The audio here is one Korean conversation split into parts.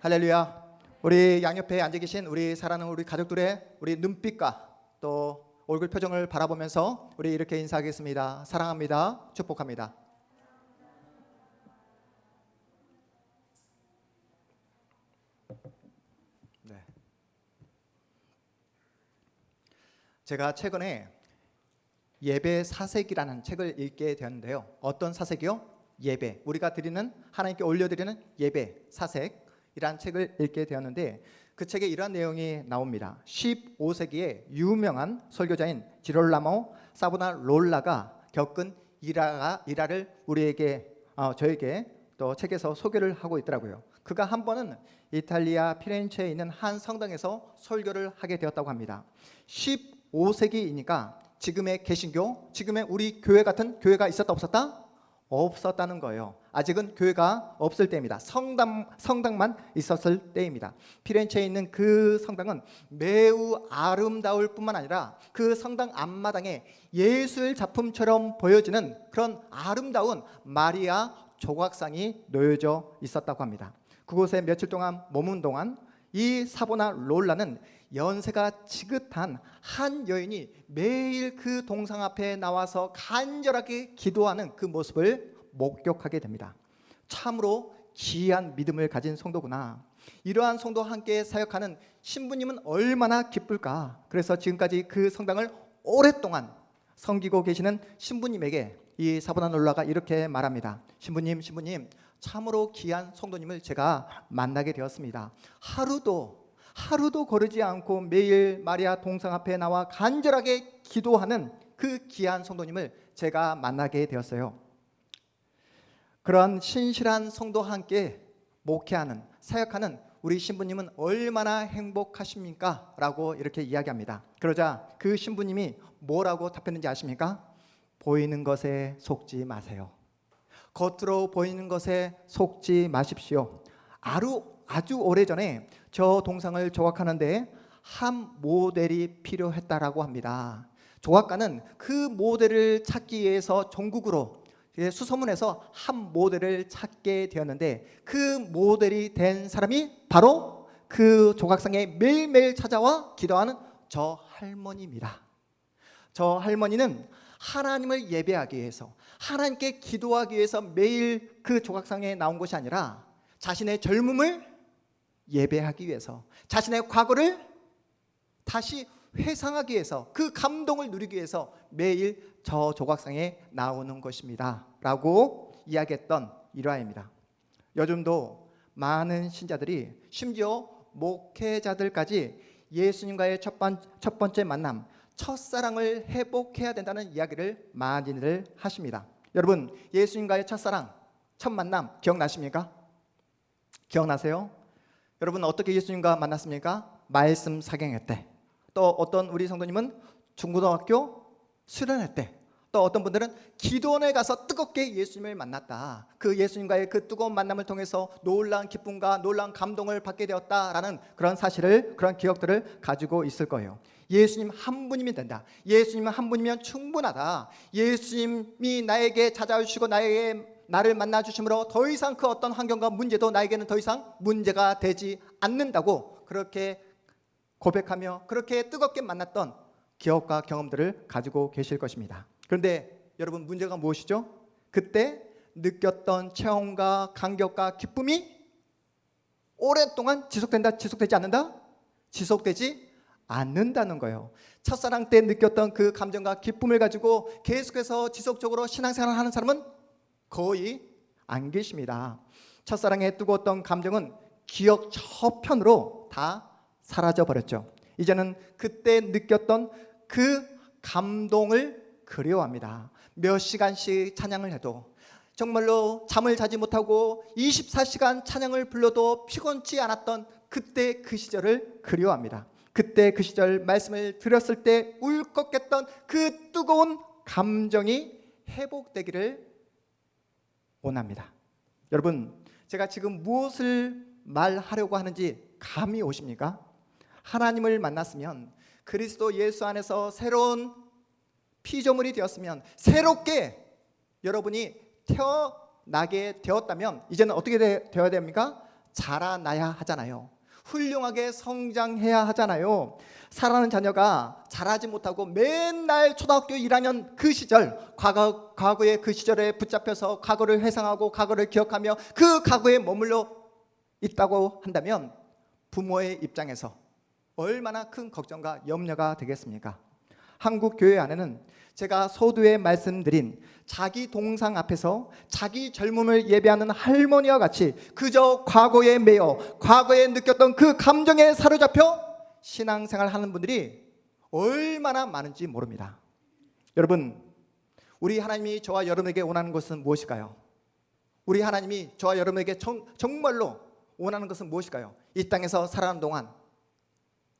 할렐루야. 우리 양옆에 앉아 계신 우리 사랑하는 우리 가족들의 우리 눈빛과 또 얼굴 표정을 바라보면서 우리 이렇게 인사하겠습니다. 사랑합니다. 축복합니다. 네. 제가 최근에 예배 사색이라는 책을 읽게 되었는데요. 어떤 사색이요? 예배. 우리가 드리는 하나님께 올려드리는 예배 사색이라는 책을 읽게 되었는데 그 책에 이러한 내용이 나옵니다. 15세기의 유명한 설교자인 지롤라모 사보나롤라가 겪은 일화를 우리에게 저에게 또 책에서 소개를 하고 있더라고요. 그가 한 번은 이탈리아 피렌체에 있는 한 성당에서 설교를 하게 되었다고 합니다. 15세기이니까 지금의 개신교, 지금의 우리 교회 같은 교회가 있었다 없었다? 없었다는 거예요. 아직은 교회가 없을 때입니다. 성당만 있었을 때입니다. 피렌체에 있는 그 성당은 매우 아름다울 뿐만 아니라 그 성당 앞마당에 예술 작품처럼 보여지는 그런 아름다운 마리아 조각상이 놓여져 있었다고 합니다. 그곳에 며칠 동안 머문 동안 이 사보나롤라는 연세가 지긋한 한 여인이 매일 그 동상 앞에 나와서 간절하게 기도하는 그 모습을 목격하게 됩니다. 참으로 귀한 믿음을 가진 성도구나. 이러한 성도와 함께 사역하는 신부님은 얼마나 기쁠까. 그래서 지금까지 그 성당을 오랫동안 섬기고 계시는 신부님에게 이 사보나롤라가 이렇게 말합니다. 신부님 참으로 귀한 성도님을 제가 만나게 되었습니다. 하루도 거르지 않고 매일 마리아 동상 앞에 나와 간절하게 기도하는 그 귀한 성도님을 제가 만나게 되었어요. 그런 신실한 성도와 함께 목회하는, 사역하는 우리 신부님은 얼마나 행복하십니까? 라고 이렇게 이야기합니다. 그러자 그 신부님이 뭐라고 답했는지 아십니까? 보이는 것에 속지 마세요. 겉으로 보이는 것에 속지 마십시오. 아주 오래전에 저 동상을 조각하는데 한 모델이 필요했다라고 합니다. 조각가는 그 모델을 찾기 위해서 전국으로 수소문해서 한 모델을 찾게 되었는데 그 모델이 된 사람이 바로 그 조각상에 매일매일 찾아와 기도하는 저 할머니입니다. 저 할머니는 하나님을 예배하기 위해서, 하나님께 기도하기 위해서 매일 그 조각상에 나온 것이 아니라 자신의 젊음을 예배하기 위해서, 자신의 과거를 다시 회상하기 위해서, 그 감동을 누리기 위해서 매일 저 조각상에 나오는 것입니다 라고 이야기했던 일화입니다. 요즘도 많은 신자들이, 심지어 목회자들까지 예수님과의 첫 번째 만남, 첫사랑을 회복해야 된다는 이야기를 많이들 하십니다. 여러분, 예수님과의 첫사랑, 첫 만남 기억나십니까? 기억나세요? 여러분 어떻게 예수님과 만났습니까? 말씀 사경회 때. 또 어떤 우리 성도님은 중고등학교 수련회 때. 또 어떤 분들은 기도원에 가서 뜨겁게 예수님을 만났다. 그 예수님과의 그 뜨거운 만남을 통해서 놀라운 기쁨과 놀라운 감동을 받게 되었다라는 그런 사실을, 그런 기억들을 가지고 있을 거예요. 예수님 한 분이면 된다. 예수님 한 분이면 충분하다. 예수님이 나에게 찾아오시고 나를 만나주심으로 더 이상 그 어떤 환경과 문제도 나에게는 더 이상 문제가 되지 않는다고 그렇게 고백하며 그렇게 뜨겁게 만났던 기억과 경험들을 가지고 계실 것입니다. 그런데 여러분, 문제가 무엇이죠? 그때 느꼈던 체험과 감격과 기쁨이 오랫동안 지속되지 않는다? 지속되지 않는다는 거예요. 첫사랑 때 느꼈던 그 감정과 기쁨을 가지고 계속해서 지속적으로 신앙생활을 하는 사람은 거의 안 계십니다. 첫사랑에 뜨거웠던 감정은 기억 저편으로 다 사라져 버렸죠. 이제는 그때 느꼈던 그 감동을 그리워합니다. 몇 시간씩 찬양을 해도, 정말로 잠을 자지 못하고 24시간 찬양을 불러도 피곤치 않았던 그때 그 시절을 그리워합니다. 그때 그 시절 말씀을 들었을 때 울컥했던 그 뜨거운 감정이 회복되기를 원합니다. 여러분, 제가 지금 무엇을 말하려고 하는지 감이 오십니까? 하나님을 만났으면, 그리스도 예수 안에서 새로운 피조물이 되었으면, 새롭게 여러분이 태어나게 되었다면 이제는 어떻게 되어야 됩니까? 자라나야 하잖아요. 훌륭하게 성장해야 하잖아요. 사랑하는 자녀가 자라지 못하고 맨날 초등학교 1학년 그 시절, 과거의 그 시절에 붙잡혀서 과거를 회상하고 과거를 기억하며 그 과거에 머물러 있다고 한다면 부모의 입장에서 얼마나 큰 걱정과 염려가 되겠습니까? 한국 교회 안에는 제가 서두에 말씀드린 자기 동상 앞에서 자기 젊음을 예배하는 할머니와 같이 그저 과거에 매여 과거에 느꼈던 그 감정에 사로잡혀 신앙생활 하는 분들이 얼마나 많은지 모릅니다. 여러분, 우리 하나님이 저와 여러분에게 원하는 것은 무엇일까요? 우리 하나님이 저와 여러분에게 정말로 원하는 것은 무엇일까요? 이 땅에서 살아가는 동안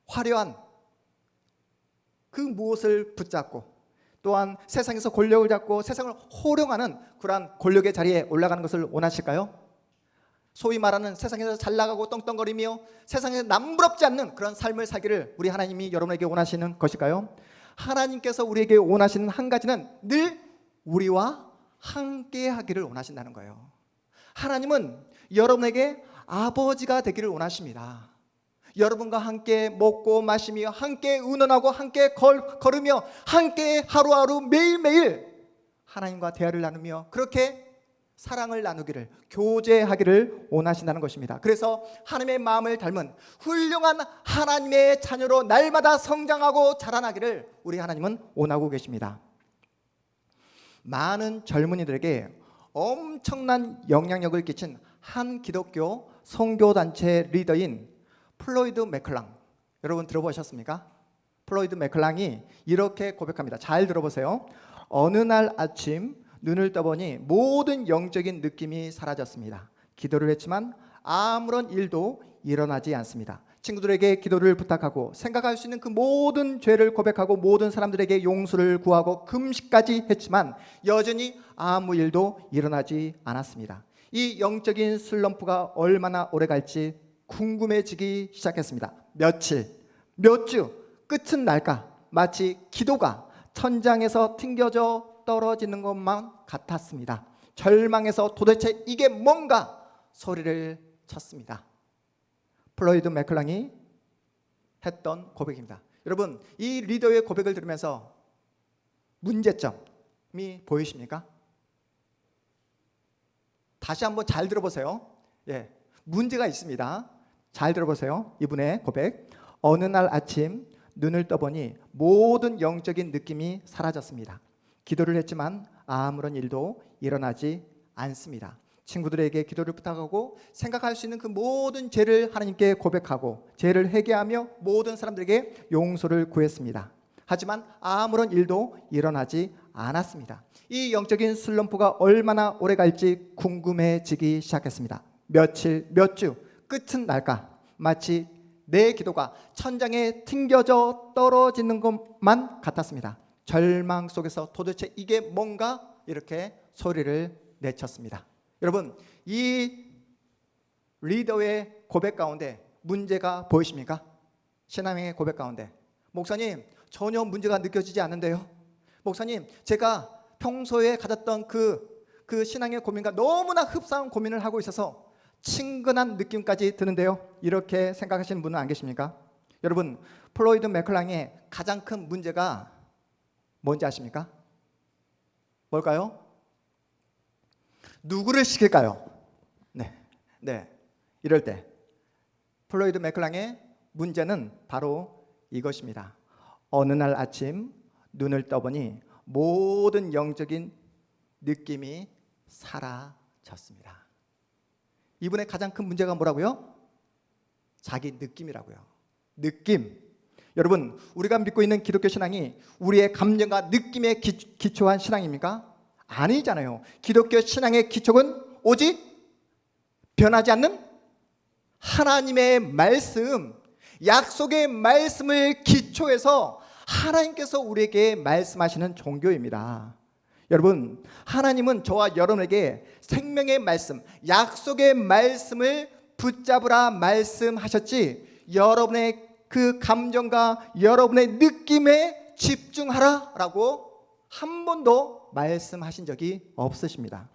화려한 그 무엇을 붙잡고 또한 세상에서 권력을 잡고 세상을 호령하는 그러한 권력의 자리에 올라가는 것을 원하실까요? 소위 말하는 세상에서 잘 나가고 떵떵거리며 세상에서 남부럽지 않는 그런 삶을 살기를 우리 하나님이 여러분에게 원하시는 것일까요? 하나님께서 우리에게 원하시는 한 가지는 늘 우리와 함께 하기를 원하신다는 거예요. 하나님은 여러분에게 아버지가 되기를 원하십니다. 여러분과 함께 먹고 마시며 함께 의논하고 함께 걸으며 함께 하루하루 매일매일 하나님과 대화를 나누며 그렇게 사랑을 나누기를, 교제하기를 원하신다는 것입니다. 그래서 하나님의 마음을 닮은 훌륭한 하나님의 자녀로 날마다 성장하고 자라나기를 우리 하나님은 원하고 계십니다. 많은 젊은이들에게 엄청난 영향력을 끼친 한 기독교 선교단체 리더인 플로이드 맥클랑, 여러분 들어보셨습니까? 플로이드 맥클랑이 이렇게 고백합니다. 잘 들어보세요. 어느 날 아침 눈을 떠보니 모든 영적인 느낌이 사라졌습니다. 기도를 했지만 아무런 일도 일어나지 않습니다. 친구들에게 기도를 부탁하고 생각할 수 있는 그 모든 죄를 고백하고 모든 사람들에게 용서를 구하고 금식까지 했지만 여전히 아무 일도 일어나지 않았습니다. 이 영적인 슬럼프가 얼마나 오래 갈지 궁금해지기 시작했습니다. 며칠, 몇 주, 끝은 날까? 마치 기도가 천장에서 튕겨져 떨어지는 것만 같았습니다. 절망해서 도대체 이게 뭔가 소리를 쳤습니다. 플로이드 맥클랑이 했던 고백입니다. 여러분, 이 리더의 고백을 들으면서 문제점이 보이십니까? 다시 한번 잘 들어보세요. 문제가 있습니다. 잘 들어보세요. 이분의 고백. 어느 날 아침 눈을 떠보니 모든 영적인 느낌이 사라졌습니다. 기도를 했지만 아무런 일도 일어나지 않습니다. 친구들에게 기도를 부탁하고 생각할 수 있는 그 모든 죄를 하나님께 고백하고 죄를 회개하며 모든 사람들에게 용서를 구했습니다. 하지만 아무런 일도 일어나지 않았습니다. 이 영적인 슬럼프가 얼마나 오래 갈지 궁금해지기 시작했습니다. 며칠, 몇 주, 끝은 날까? 마치 내 기도가 천장에 튕겨져 떨어지는 것만 같았습니다. 절망 속에서 도대체 이게 뭔가 이렇게 소리를 내쳤습니다. 여러분, 이 리더의 고백 가운데 문제가 보이십니까? 신앙의 고백 가운데 목사님, 전혀 문제가 느껴지지 않는데요. 목사님, 제가 평소에 가졌던 그 신앙의 고민과 너무나 흡사한 고민을 하고 있어서 친근한 느낌까지 드는데요. 이렇게 생각하시는 분은 안 계십니까? 여러분, 플로이드 맥클랑의 가장 큰 문제가 뭔지 아십니까? 뭘까요? 누구를 시킬까요? 네. 이럴 때 플로이드 맥클랑의 문제는 바로 이것입니다. 어느 날 아침 눈을 떠보니 모든 영적인 느낌이 사라졌습니다. 이분의 가장 큰 문제가 뭐라고요? 자기 느낌이라고요. 느낌. 여러분, 우리가 믿고 있는 기독교 신앙이 우리의 감정과 느낌에 기초한 신앙입니까? 아니잖아요. 기독교 신앙의 기초는 오직 변하지 않는 하나님의 말씀, 약속의 말씀을 기초해서 하나님께서 우리에게 말씀하시는 종교입니다. 여러분, 하나님은 저와 여러분에게 생명의 말씀, 약속의 말씀을 붙잡으라 말씀하셨지 여러분의 그 감정과 여러분의 느낌에 집중하라라고 한 번도 말씀하신 적이 없으십니다.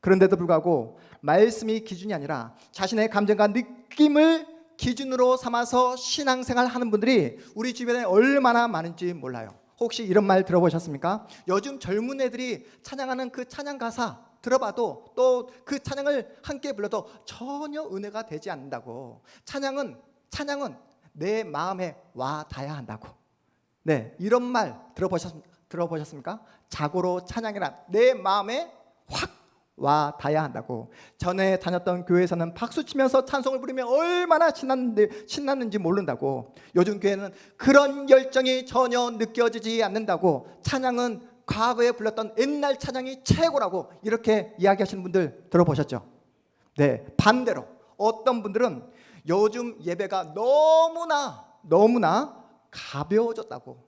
그런데도 불구하고 말씀이 기준이 아니라 자신의 감정과 느낌을 기준으로 삼아서 신앙생활 하는 분들이 우리 주변에 얼마나 많은지 몰라요. 혹시 이런 말 들어보셨습니까? 요즘 젊은 애들이 찬양하는 그 찬양 가사 들어봐도 또 그 찬양을 함께 불러도 전혀 은혜가 되지 않는다고. 찬양은 내 마음에 와 닿아야 한다고. 네, 이런 말 들어보셨습니까? 자고로 찬양이란 내 마음에 확 와 닿아야 한다고. 전에 다녔던 교회에서는 박수 치면서 찬송을 부르면 얼마나 신났는지 모른다고. 요즘 교회는 그런 열정이 전혀 느껴지지 않는다고. 찬양은 과거에 불렀던 옛날 찬양이 최고라고 이렇게 이야기하시는 분들 들어보셨죠? 네, 반대로 어떤 분들은 요즘 예배가 너무나 가벼워졌다고,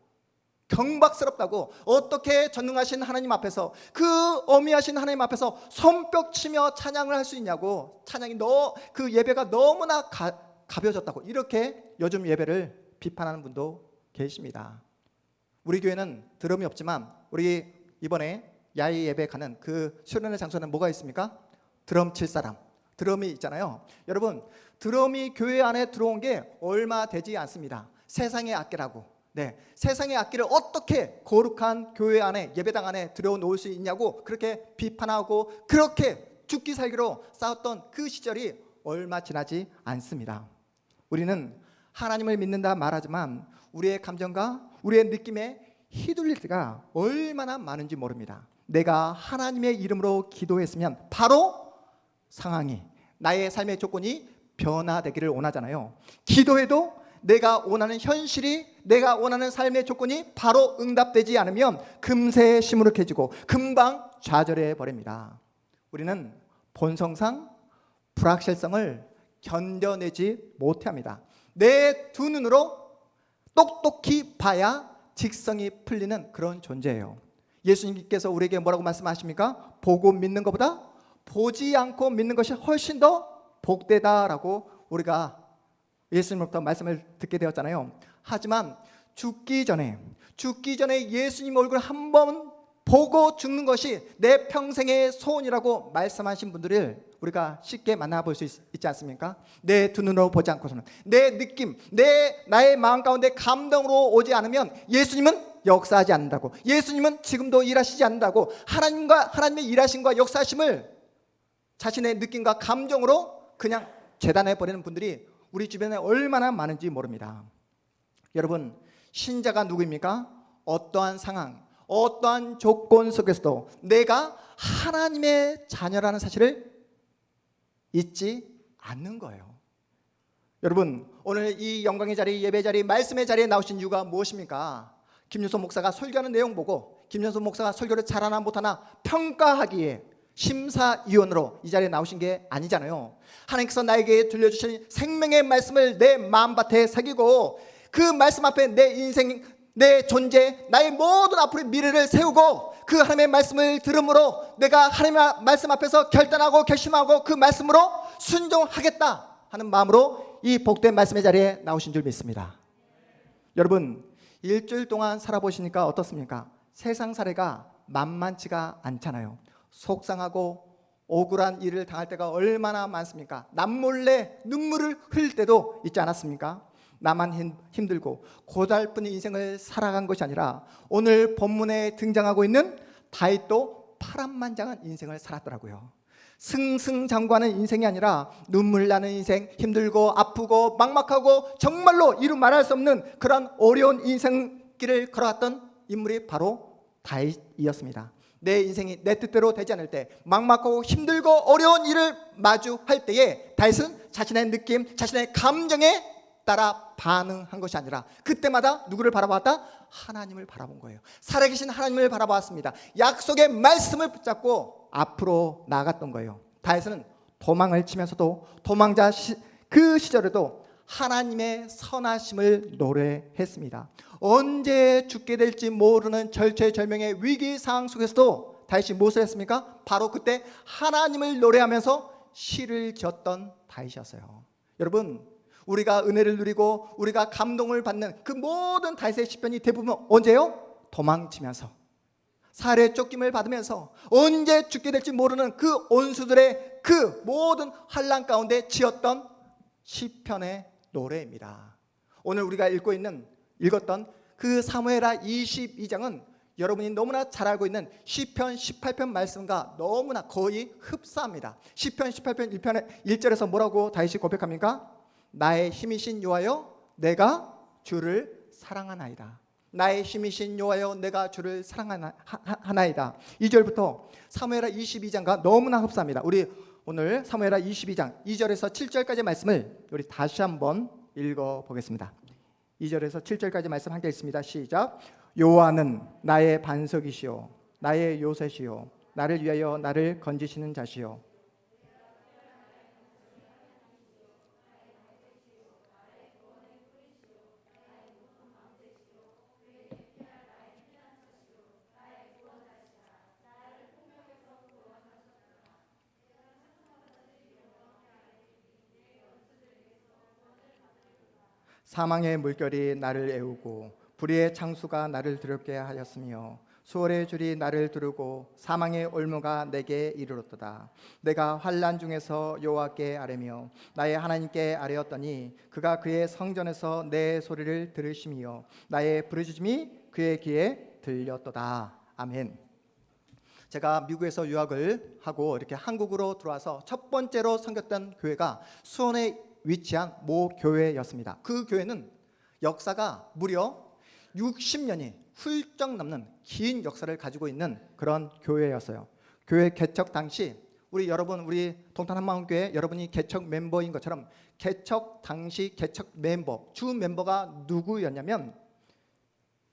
경박스럽다고, 어떻게 전능하신 하나님 앞에서, 그 어미하신 하나님 앞에서 손뼉치며 찬양을 할 수 있냐고. 찬양이 그 예배가 너무나 가벼워졌다고 이렇게 요즘 예배를 비판하는 분도 계십니다. 우리 교회는 드럼이 없지만 우리 이번에 야외 예배 가는 그 수련회 장소는 뭐가 있습니까? 드럼 칠 사람, 드럼이 있잖아요. 여러분, 드럼이 교회 안에 들어온 게 얼마 되지 않습니다. 세상의 악기라고. 네, 세상의 악기를 어떻게 거룩한 교회 안에, 예배당 안에 들여놓을 수 있냐고 그렇게 비판하고 그렇게 죽기 살기로 싸웠던 그 시절이 얼마 지나지 않습니다. 우리는 하나님을 믿는다 말하지만 우리의 감정과 우리의 느낌에 휘둘릴 때가 얼마나 많은지 모릅니다. 내가 하나님의 이름으로 기도했으면 바로 상황이, 나의 삶의 조건이 변화되기를 원하잖아요. 기도해도 내가 원하는 현실이, 내가 원하는 삶의 조건이 바로 응답되지 않으면 금세 시무룩해지고 금방 좌절해 버립니다. 우리는 본성상 불확실성을 견뎌내지 못합니다. 내 두 눈으로 똑똑히 봐야 직성이 풀리는 그런 존재예요. 예수님께서 우리에게 뭐라고 말씀하십니까? 보고 믿는 것보다 보지 않고 믿는 것이 훨씬 더 복되다라고 우리가 예수님으로부터 말씀을 듣게 되었잖아요. 하지만 죽기 전에 예수님 얼굴 한 번 보고 죽는 것이 내 평생의 소원이라고 말씀하신 분들을 우리가 쉽게 만나볼 수 있지 않습니까? 내 두 눈으로 보지 않고서는, 내 느낌, 나의 마음 가운데 감동으로 오지 않으면 예수님은 역사하지 않는다고. 예수님은 지금도 일하시지 않는다고. 하나님의 일하심과 역사하심을 자신의 느낌과 감정으로 그냥 재단해 버리는 분들이 우리 주변에 얼마나 많은지 모릅니다. 여러분, 신자가 누구입니까? 어떠한 상황, 어떠한 조건 속에서도 내가 하나님의 자녀라는 사실을 잊지 않는 거예요. 여러분, 오늘 이 영광의 자리, 예배 자리, 말씀의 자리에 나오신 이유가 무엇입니까? 김윤소 목사가 설교하는 내용 보고 김윤소 목사가 설교를 잘하나 못하나 평가하기에 심사위원으로 이 자리에 나오신 게 아니잖아요. 하나님께서 나에게 들려주신 생명의 말씀을 내 마음밭에 새기고 그 말씀 앞에 내 인생, 내 존재, 나의 모든 앞으로의 미래를 세우고 그 하나님의 말씀을 들음으로 내가 하나님의 말씀 앞에서 결단하고 결심하고 그 말씀으로 순종하겠다 하는 마음으로 이 복된 말씀의 자리에 나오신 줄 믿습니다. 여러분, 일주일 동안 살아보시니까 어떻습니까? 세상 사례가 만만치가 않잖아요. 속상하고 억울한 일을 당할 때가 얼마나 많습니까? 남몰래 눈물을 흘릴 때도 있지 않았습니까? 나만 힘들고 고달픈 인생을 살아간 것이 아니라 오늘 본문에 등장하고 있는 다윗도 파란만장한 인생을 살았더라고요. 승승장구하는 인생이 아니라 눈물 나는 인생, 힘들고 아프고 막막하고 정말로 이루 말할 수 없는 그런 어려운 인생길을 걸어갔던 인물이 바로 다윗이었습니다. 내 인생이 내 뜻대로 되지 않을 때, 막막하고 힘들고 어려운 일을 마주할 때에 다윗은 자신의 느낌, 자신의 감정에 따라 반응한 것이 아니라 그때마다 누구를 바라봤다? 하나님을 바라본 거예요. 살아계신 하나님을 바라봤습니다. 약속의 말씀을 붙잡고 앞으로 나아갔던 거예요. 다윗은 도망을 치면서도 도망자 그 시절에도 하나님의 선하심을 노래했습니다. 언제 죽게 될지 모르는 절체절명의 위기 상황 속에서도 다윗이 무엇을 했습니까? 바로 그때 하나님을 노래하면서 시를 지었던 다윗이었어요. 여러분, 우리가 은혜를 누리고 우리가 감동을 받는 그 모든 다윗의 시편이 대부분 언제요? 도망치면서, 살해 쫓김을 받으면서 언제 죽게 될지 모르는 그 온수들의 그 모든 환난 가운데 지었던 시편의 노래입니다. 오늘 우리가 읽었던 그 사무엘하 22장은 여러분이 너무나 잘 알고 있는 시편 18편 말씀과 너무나 거의 흡사합니다. 시편 18편 1절에서 뭐라고 다윗이 고백합니까? 나의 힘이신 여호와여 내가 주를 사랑하나이다. 나의 힘이신 여호와여 내가 주를 사랑하나이다. 2절부터 사무엘하 22장과 너무나 흡사합니다. 우리 오늘 사무엘하 22장 2절에서 7절까지 말씀을 우리 다시 한번 읽어보겠습니다. 2절에서 7절까지 말씀 함께 읽습니다. 시작. 여호와는 나의 반석이시요 나의 요새시요 나를 위하여 나를 건지시는 자시요 사망의 물결이 나를 애우고 불의의 창수가 나를 두렵게 하였으며 수월의 줄이 나를 두르고 사망의 올무가 내게 이르렀도다. 내가 환난 중에서 여호와께 아뢰며 나의 하나님께 아뢰었더니 그가 그의 성전에서 내 소리를 들으시며 나의 부르짖음이 그의 귀에 들렸도다. 아멘. 제가 미국에서 유학을 하고 이렇게 한국으로 들어와서 첫 번째로 섬겼던 교회가 수원에 위치한 모 교회였습니다. 그 교회는 역사가 무려 60년이 훌쩍 넘는 긴 역사를 가지고 있는 그런 교회였어요. 교회 개척 당시 우리 동탄한마음교회 여러분이 개척 멤버인 것처럼 개척 당시 개척 멤버 주 멤버가 누구였냐면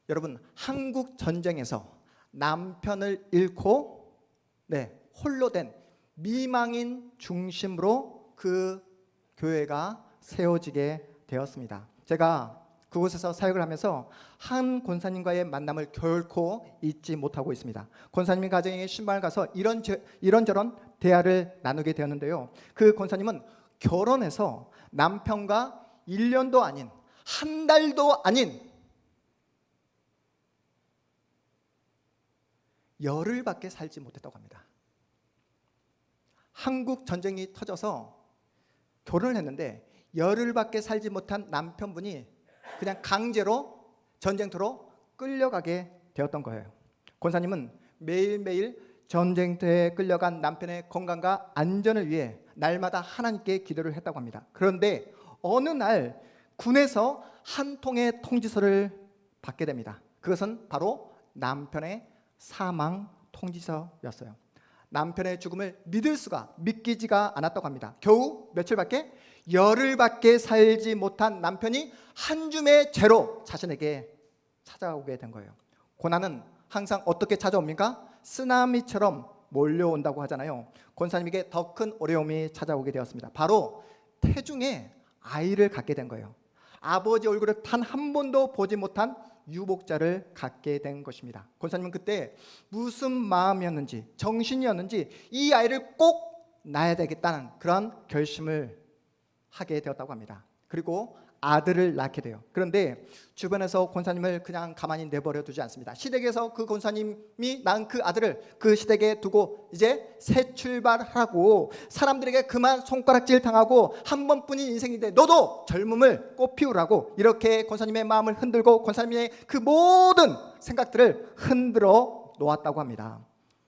여러분 한국 전쟁에서 남편을 잃고 홀로 된 미망인 중심으로 그 교회가 세워지게 되었습니다. 제가 그곳에서 사역을 하면서 한 권사님과의 만남을 결코 잊지 못하고 있습니다. 권사님의 가정에 신방을 가서 이런저런 대화를 나누게 되었는데요. 그 권사님은 결혼해서 남편과 1년도 아닌 한 달도 아닌 열흘밖에 살지 못했다고 합니다. 한국 전쟁이 터져서 결혼을 했는데 열흘밖에 살지 못한 남편분이 그냥 강제로 전쟁터로 끌려가게 되었던 거예요. 권사님은 매일매일 전쟁터에 끌려간 남편의 건강과 안전을 위해 날마다 하나님께 기도를 했다고 합니다. 그런데 어느 날 군에서 한 통의 통지서를 받게 됩니다. 그것은 바로 남편의 사망 통지서였어요. 남편의 죽음을 믿기지가 않았다고 합니다. 겨우 며칠밖에 열흘밖에 살지 못한 남편이 한 줌의 죄로 자신에게 찾아오게 된 거예요. 고난은 항상 어떻게 찾아옵니까? 쓰나미처럼 몰려온다고 하잖아요. 권사님에게 더 큰 어려움이 찾아오게 되었습니다. 바로 태중에 아이를 갖게 된 거예요. 아버지 얼굴을 단 한 번도 보지 못한 유복자를 갖게 된 것입니다. 권사님은 그때 무슨 마음이었는지 정신이었는지 이 아이를 꼭 낳아야 되겠다는 그런 결심을 하게 되었다고 합니다. 그리고 아들을 낳게 돼요. 그런데 주변에서 권사님을 그냥 가만히 내버려 두지 않습니다. 시댁에서 그 권사님이 낳은 그 아들을 그 시댁에 두고 이제 새 출발하라고 사람들에게 그만 손가락질 당하고 한 번뿐인 인생인데 너도 젊음을 꽃피우라고 이렇게 권사님의 마음을 흔들고 권사님의 그 모든 생각들을 흔들어 놓았다고 합니다.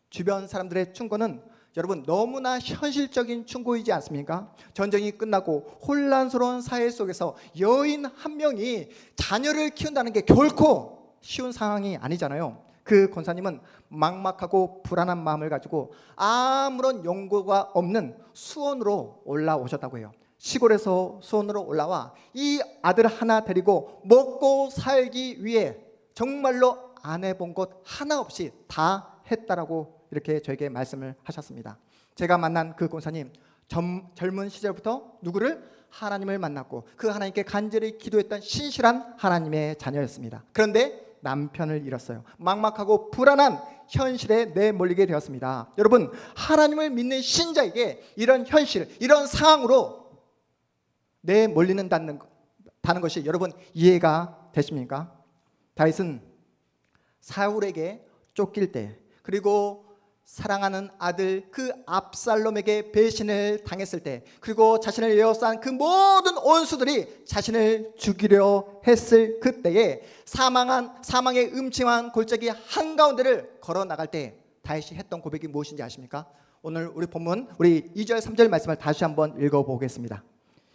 주변 사람들의 충고는 여러분 너무나 현실적인 충고이지 않습니까? 전쟁이 끝나고 혼란스러운 사회 속에서 여인 한 명이 자녀를 키운다는 게 결코 쉬운 상황이 아니잖아요. 그 권사님은 막막하고 불안한 마음을 가지고 아무런 연고가 없는 수원으로 올라오셨다고 해요. 시골에서 수원으로 올라와 이 아들 하나 데리고 먹고 살기 위해 정말로 안 해본 것 하나 없이 다 했다라고 이렇게 저에게 말씀을 하셨습니다. 제가 만난 그 권사님 젊은 시절부터 누구를? 하나님을 만났고 그 하나님께 간절히 기도했던 신실한 하나님의 자녀였습니다. 그런데 남편을 잃었어요. 막막하고 불안한 현실에 내몰리게 되었습니다. 여러분 하나님을 믿는 신자에게 이런 현실, 이런 상황으로 내몰리는다는 것이 여러분 이해가 되십니까? 다윗은 사울에게 쫓길 때, 그리고 사랑하는 아들 그 압살롬에게 배신을 당했을 때, 그리고 자신을 에워싼 그 모든 원수들이 자신을 죽이려 했을 그때에 사망의 음침한 골짜기 한가운데를 걸어 나갈 때 다윗이 했던 고백이 무엇인지 아십니까? 오늘 우리 본문 우리 2절 3절 말씀을 다시 한번 읽어보겠습니다.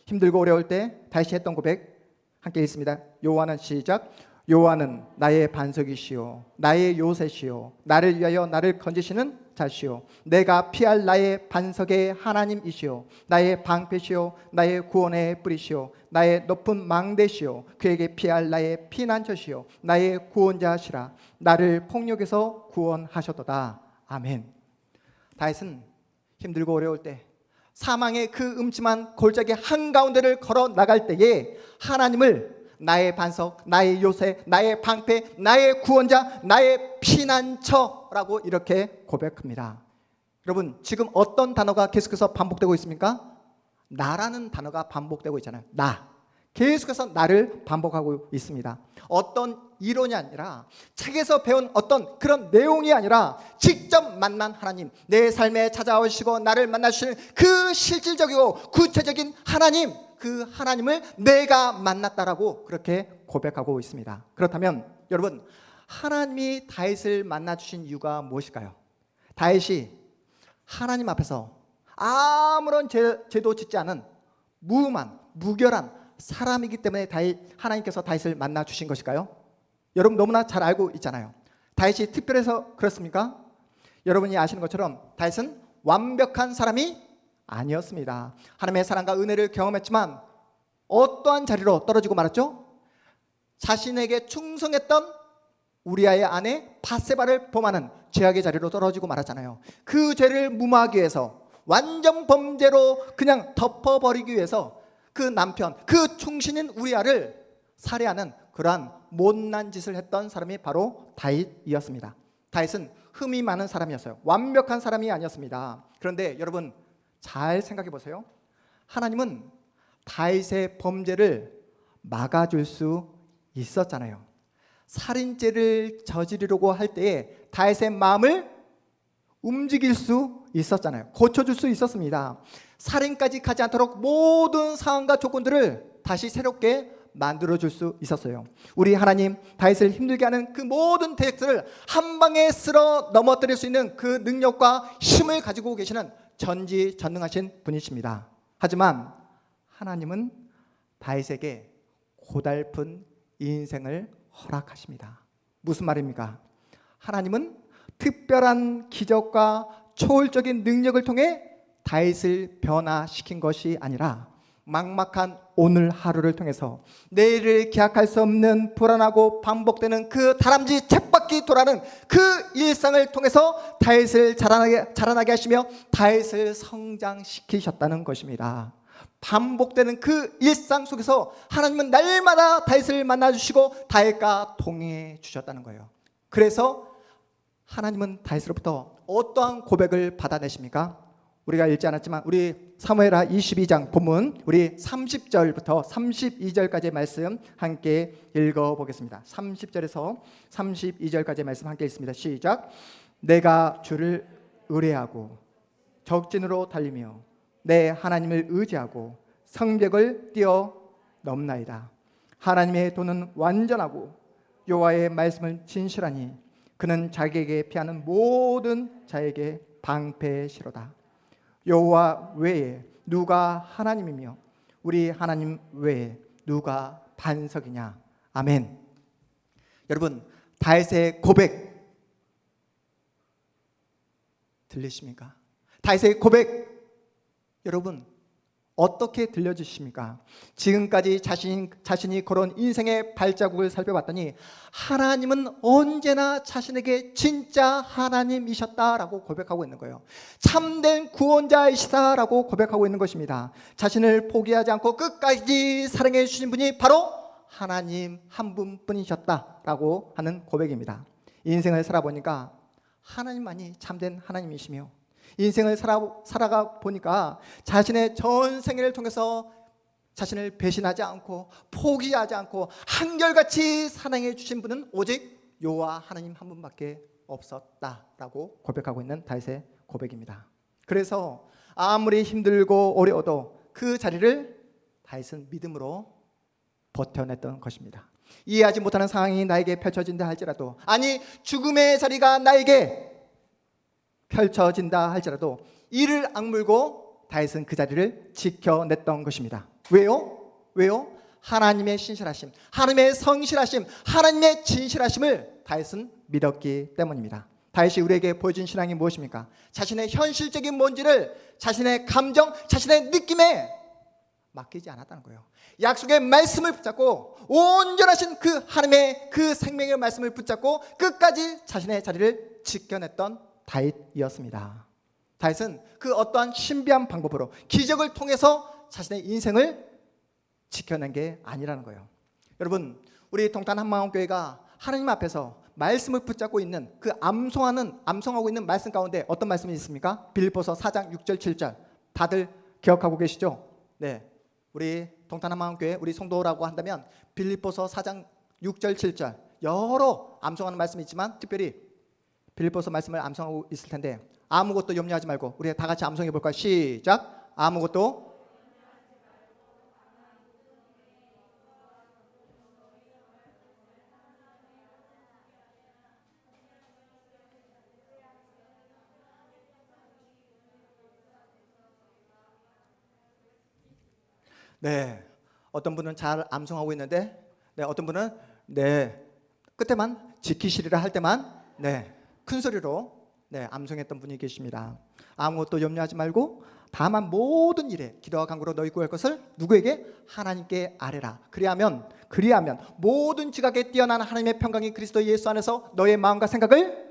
힘들고 어려울 때 다윗이 했던 고백 함께 읽습니다. 여호와는 시작. 여호와는 나의 반석이시요 나의 요새시요 나를 위하여 나를 건지시는 자시요 내가 피할 나의 반석의 하나님이시요 나의 방패시요 나의 구원의 뿌리시요 나의 높은 망대시요 그에게 피할 나의 피난처시요 나의 구원자시라 나를 폭력에서 구원하셨도다. 아멘. 다윗은 힘들고 어려울 때 사망의 그 음침한 골짜기 한가운데를 걸어 나갈 때에 하나님을 나의 반석, 나의 요새, 나의 방패, 나의 구원자, 나의 피난처라고 이렇게 고백합니다. 여러분, 지금 어떤 단어가 계속해서 반복되고 있습니까? 나라는 단어가 반복되고 있잖아요. 나. 계속해서 나를 반복하고 있습니다. 어떤 이론이 아니라 책에서 배운 어떤 그런 내용이 아니라 직접 만난 하나님, 내 삶에 찾아오시고 나를 만나주시는 그 실질적이고 구체적인 하나님, 그 하나님을 내가 만났다라고 그렇게 고백하고 있습니다. 그렇다면 여러분, 하나님이 다윗을 만나주신 이유가 무엇일까요? 다윗이 하나님 앞에서 아무런 죄도 짓지 않은 무음한 무결한 사람이기 때문에 하나님께서 다윗을 만나주신 것일까요? 여러분 너무나 잘 알고 있잖아요. 다윗이 특별해서 그렇습니까? 여러분이 아시는 것처럼 다윗은 완벽한 사람이 아니었습니다. 하나님의 사랑과 은혜를 경험했지만 어떠한 자리로 떨어지고 말았죠? 자신에게 충성했던 우리아의 아내 바세바를 범하는 죄악의 자리로 떨어지고 말았잖아요. 그 죄를 무마하기 위해서, 완전 범죄로 그냥 덮어버리기 위해서 그 남편, 그 충신인 우리아를 살해하는 그러한 못난 짓을 했던 사람이 바로 다윗이었습니다. 다윗은 흠이 많은 사람이었어요. 완벽한 사람이 아니었습니다. 그런데 여러분 잘 생각해 보세요. 하나님은 다윗의 범죄를 막아줄 수 있었잖아요. 살인죄를 저지르려고 할 때에 다윗의 마음을 움직일 수 있었잖아요. 고쳐줄 수 있었습니다. 살인까지 가지 않도록 모든 상황과 조건들을 다시 새롭게 만들어줄 수 있었어요. 우리 하나님, 다윗을 힘들게 하는 그 모든 대적들을 한 방에 쓸어 넘어뜨릴 수 있는 그 능력과 힘을 가지고 계시는 전지전능하신 분이십니다. 하지만 하나님은 다윗에게 고달픈 인생을 허락하십니다. 무슨 말입니까? 하나님은 특별한 기적과 초월적인 능력을 통해 다윗을 변화시킨 것이 아니라 막막한 오늘 하루를 통해서 내일을 기약할 수 없는 불안하고 반복되는 그 다람쥐 쳇바퀴 돌아는 그 일상을 통해서 다윗을 자라나게 하시며 다윗을 성장시키셨다는 것입니다. 반복되는 그 일상 속에서 하나님은 날마다 다윗을 만나주시고 다윗과 동행해 주셨다는 거예요. 그래서 하나님은 다윗으로부터 어떠한 고백을 받아내십니까? 우리가 읽지 않았지만 우리 사무엘하 22장 본문 우리 30절부터 32절까지의 말씀 함께 읽어보겠습니다. 30절에서 32절까지의 말씀 함께 읽습니다. 시작. 내가 주를 의뢰하고 적진으로 달리며 내 하나님을 의지하고 성벽을 뛰어넘나이다. 하나님의 도는 완전하고 여호와의 말씀은 진실하니 그는 자기에게 피하는 모든 자에게 방패시로다. 여호와 외에 누가 하나님이며 우리 하나님 외에 누가 반석이냐. 아멘. 여러분 다윗의 고백 들리십니까? 다윗의 고백 여러분 어떻게 들려주십니까? 지금까지 자신이 걸어온 인생의 발자국을 살펴봤더니 하나님은 언제나 자신에게 진짜 하나님이셨다라고 고백하고 있는 거예요. 참된 구원자이시다라고 고백하고 있는 것입니다. 자신을 포기하지 않고 끝까지 사랑해 주신 분이 바로 하나님 한 분뿐이셨다라고 하는 고백입니다. 인생을 살아보니까 하나님만이 참된 하나님이시며 인생을 살아가 보니까 자신의 전 생애를 통해서 자신을 배신하지 않고 포기하지 않고 한결같이 사랑해 주신 분은 오직 여호와 하나님 한 분밖에 없었다라고 고백하고 있는 다윗의 고백입니다. 그래서 아무리 힘들고 어려워도 그 자리를 다윗은 믿음으로 버텨냈던 것입니다. 이해하지 못하는 상황이 나에게 펼쳐진다 할지라도, 아니 죽음의 자리가 나에게 펼쳐진다 할지라도 이를 악물고 다윗은 그 자리를 지켜냈던 것입니다. 왜요? 하나님의 신실하심, 하나님의 성실하심, 하나님의 진실하심을 다윗은 믿었기 때문입니다. 다윗이 우리에게 보여준 신앙이 무엇입니까? 자신의 현실적인 뭔지를 자신의 감정, 자신의 느낌에 맡기지 않았다는 거예요. 약속의 말씀을 붙잡고 온전하신 그 하나님의 그 생명의 말씀을 붙잡고 끝까지 자신의 자리를 지켜냈던 다윗이었습니다. 다윗은 그 어떠한 신비한 방법으로 기적을 통해서 자신의 인생을 지켜낸 게 아니라는 거예요. 여러분, 우리 동탄 한마음교회가 하나님 앞에서 말씀을 붙잡고 있는 그 암송하고 있는 말씀 가운데 어떤 말씀이 있습니까? 빌립보서 4장 6절 7절 다들 기억하고 계시죠? 네, 우리 동탄 한마음교회 우리 성도라고 한다면 빌립보서 4장 6절 7절 여러 암송하는 말씀이 있지만 특별히 빌립보서 말씀을 암송하고 있을 텐데 아무것도 염려하지 말고 우리 다 같이 암송해 볼까요? 시작. 아무것도 네, 어떤 분은 잘 암송하고 있는데 어떤 분은 끝에만 지키시리라 할 때만 큰 소리로 암송했던 분이 계십니다. 아무것도 염려하지 말고 다만 모든 일에 기도와 간구로 너희 구할 것을 누구에게? 하나님께 아뢰라. 그리하면 모든 지각에 뛰어난 하나님의 평강이 그리스도 예수 안에서 너의 마음과 생각을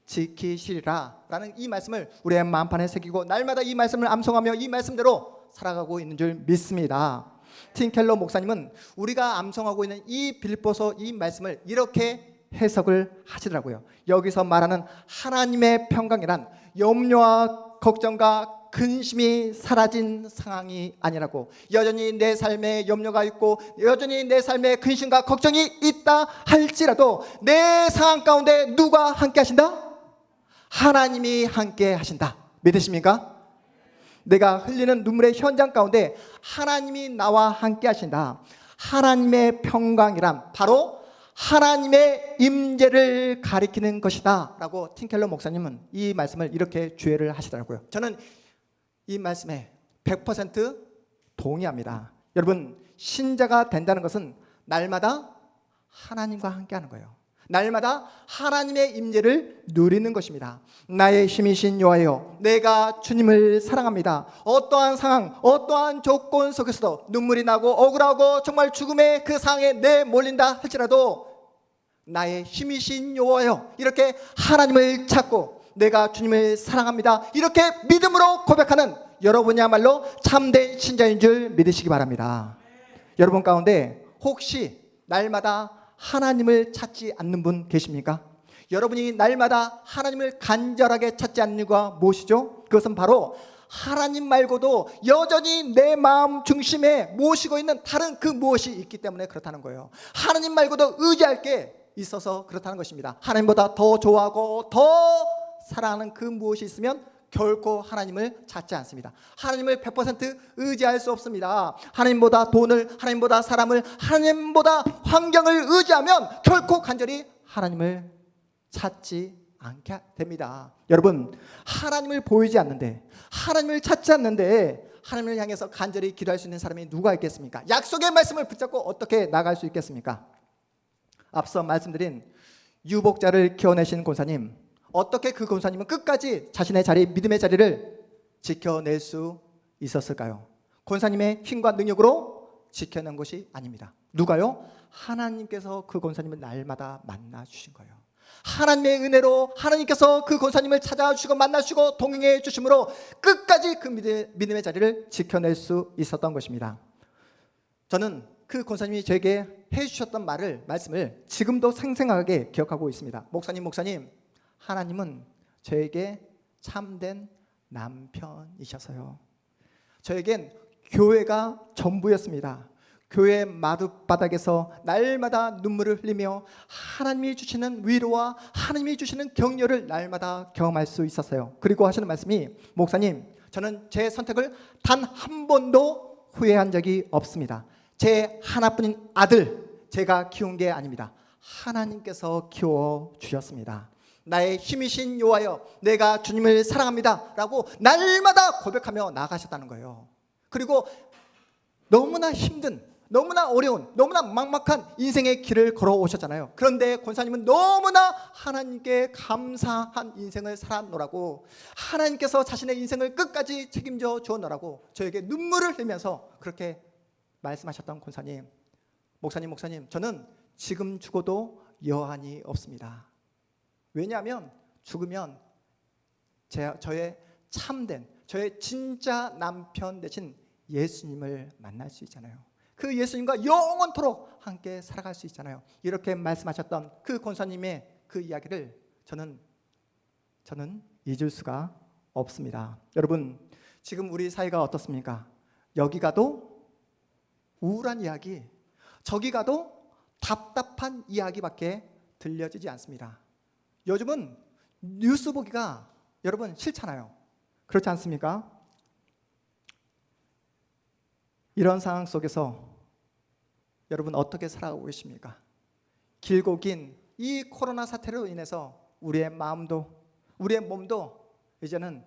지키시리라 라는 이 말씀을 우리의 마음판에 새기고 날마다 이 말씀을 암송하며 이 말씀대로 살아가고 있는 줄 믿습니다. 팀 켈러 목사님은 우리가 암송하고 있는 이 빌립보서 이 말씀을 이렇게 해석을 하시더라고요. 여기서 말하는 하나님의 평강이란 염려와 걱정과 근심이 사라진 상황이 아니라고, 여전히 내 삶에 염려가 있고 여전히 내 삶에 근심과 걱정이 있다 할지라도 내 상황 가운데 누가 함께 하신다? 하나님이 함께 하신다. 믿으십니까? 내가 흘리는 눈물의 현장 가운데 하나님이 나와 함께 하신다. 하나님의 평강이란 바로 하나님의 임재를 가리키는 것이다 라고 팀켈러 목사님은 이 말씀을 이렇게 주의를 하시더라고요. 저는 이 말씀에 100% 동의합니다. 여러분, 신자가 된다는 것은 날마다 하나님과 함께 하는 거예요. 날마다 하나님의 임재를 누리는 것입니다. 나의 힘이신 여호와여, 내가 주님을 사랑합니다. 어떠한 상황, 어떠한 조건 속에서도 눈물이 나고 억울하고 정말 죽음의 그 상황에 내몰린다 할지라도 나의 힘이신 여호와여, 이렇게 하나님을 찾고 내가 주님을 사랑합니다, 이렇게 믿음으로 고백하는 여러분이야말로 참된 신자인 줄 믿으시기 바랍니다. 여러분 가운데 혹시 날마다 하나님을 찾지 않는 분 계십니까? 여러분이 날마다 하나님을 간절하게 찾지 않는 이유가 무엇이죠? 그것은 바로 하나님 말고도 여전히 내 마음 중심에 모시고 있는 다른 그 무엇이 있기 때문에 그렇다는 거예요. 하나님 말고도 의지할 게 있어서 그렇다는 것입니다. 하나님보다 더 좋아하고 더 사랑하는 그 무엇이 있으면 결코 하나님을 찾지 않습니다. 하나님을 100% 의지할 수 없습니다. 하나님보다 돈을, 하나님보다 사람을, 하나님보다 환경을 의지하면 결코 간절히 하나님을 찾지 않게 됩니다. 여러분, 하나님을 보이지 않는데, 하나님을 찾지 않는데 하나님을 향해서 간절히 기도할 수 있는 사람이 누가 있겠습니까? 약속의 말씀을 붙잡고 어떻게 나갈 수 있겠습니까? 앞서 말씀드린 유복자를 키워내신 권사님, 어떻게 그 권사님은 끝까지 자신의 자리, 믿음의 자리를 지켜낼 수 있었을까요? 권사님의 힘과 능력으로 지켜낸 것이 아닙니다. 누가요? 하나님께서 그 권사님을 날마다 만나주신 거예요. 하나님의 은혜로 하나님께서 그 권사님을 찾아주시고 만나주시고 동행해 주심으로 끝까지 그 믿음의 자리를 지켜낼 수 있었던 것입니다. 저는 그 권사님이 저에게 해주셨던 말씀을 지금도 생생하게 기억하고 있습니다. 목사님, 하나님은 저에게 참된 남편이셔서요. 저에겐 교회가 전부였습니다. 교회 마룻바닥에서 날마다 눈물을 흘리며 하나님이 주시는 위로와 하나님이 주시는 격려를 날마다 경험할 수 있었어요. 그리고 하시는 말씀이, 목사님, 저는 제 선택을 단 한 번도 후회한 적이 없습니다. 제 하나뿐인 아들 제가 키운 게 아닙니다. 하나님께서 키워주셨습니다. 나의 힘이신 여호와여, 내가 주님을 사랑합니다 라고 날마다 고백하며 나아가셨다는 거예요. 그리고 너무나 힘든, 너무나 어려운, 너무나 막막한 인생의 길을 걸어오셨잖아요. 그런데 권사님은 너무나 하나님께 감사한 인생을 살았노라고, 하나님께서 자신의 인생을 끝까지 책임져 주었노라고 저에게 눈물을 흘리면서 그렇게 말씀하셨던 권사님, 목사님, 저는 지금 죽어도 여한이 없습니다. 왜냐하면 죽으면 저의 참된, 저의 진짜 남편 대신 예수님을 만날 수 있잖아요. 그 예수님과 영원토록 함께 살아갈 수 있잖아요. 이렇게 말씀하셨던 그 권사님의 그 이야기를 저는 잊을 수가 없습니다. 여러분, 지금 우리 사회가 어떻습니까? 여기 가도 우울한 이야기, 저기 가도 답답한 이야기밖에 들려지지 않습니다. 요즘은 뉴스 보기가 여러분 싫잖아요. 그렇지 않습니까? 이런 상황 속에서 여러분 어떻게 살아가고 계십니까? 길고 긴 이 코로나 사태로 인해서 우리의 마음도, 우리의 몸도 이제는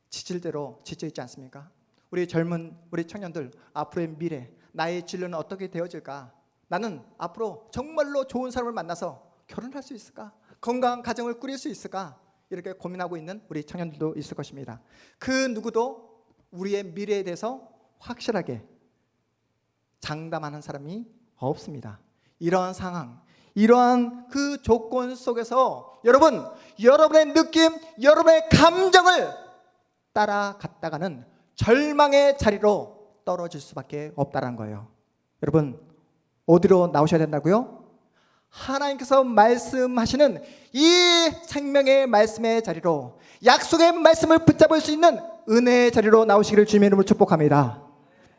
지칠 대로 지쳐 있지 않습니까? 우리 청년들, 앞으로의 미래, 나의 진로는 어떻게 되어질까? 나는 앞으로 정말로 좋은 사람을 만나서 결혼할 수 있을까? 건강한 가정을 꾸릴 수 있을까? 이렇게 고민하고 있는 우리 청년들도 있을 것입니다. 그 누구도 우리의 미래에 대해서 확실하게 장담하는 사람이 없습니다. 이러한 상황, 이러한 그 조건 속에서 여러분의 느낌, 여러분의 감정을 따라갔다가는 절망의 자리로 떨어질 수밖에 없다는 거예요. 여러분, 어디로 나오셔야 된다고요? 하나님께서 말씀하시는 이 생명의 말씀의 자리로, 약속의 말씀을 붙잡을 수 있는 은혜의 자리로 나오시기를 주님의 이름으로 축복합니다.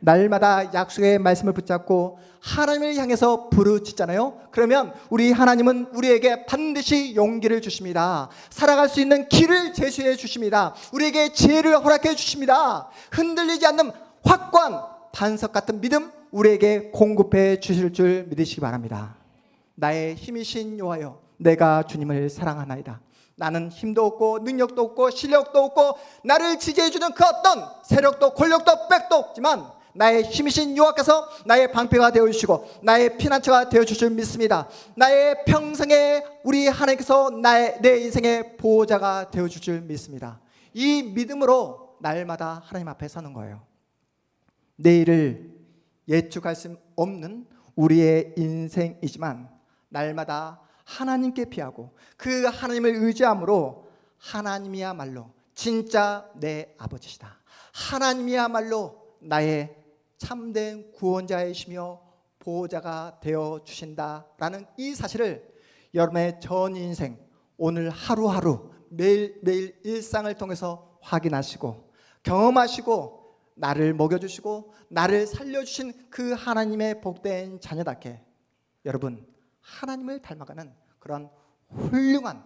날마다 약속의 말씀을 붙잡고 하나님을 향해서 부르짖잖아요. 그러면 우리 하나님은 우리에게 반드시 용기를 주십니다. 살아갈 수 있는 길을 제시해 주십니다. 우리에게 지혜를 허락해 주십니다. 흔들리지 않는 확고한 반석 같은 믿음 우리에게 공급해 주실 줄 믿으시기 바랍니다. 나의 힘이신 여호와여, 내가 주님을 사랑하나이다. 나는 힘도 없고 능력도 없고 실력도 없고 나를 지지해 주는 그 어떤 세력도 권력도 백도 없지만 나의 힘이신 여호와께서 나의 방패가 되어주시고 나의 피난처가 되어주실 줄 믿습니다. 나의 평생에 우리 하나님께서 내 인생의 보호자가 되어주실 줄 믿습니다. 이 믿음으로 날마다 하나님 앞에 서는 거예요. 내일을 예측할 수 없는 우리의 인생이지만 날마다 하나님께 피하고 그 하나님을 의지함으로 하나님이야말로 진짜 내 아버지시다. 하나님이야말로 나의 참된 구원자이시며 보호자가 되어주신다라는 이 사실을 여러분의 전 인생, 오늘 하루하루 매일매일 일상을 통해서 확인하시고 경험하시고 나를 먹여주시고 나를 살려주신 그 하나님의 복된 자녀답게 여러분 하나님을 닮아가는 그런 훌륭한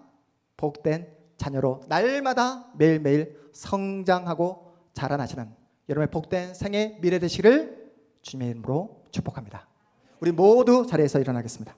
복된 자녀로 날마다 매일매일 성장하고 자라나시는 여러분의 복된 생애 미래 되시기를 주님의 이름으로 축복합니다. 우리 모두 자리에서 일어나겠습니다.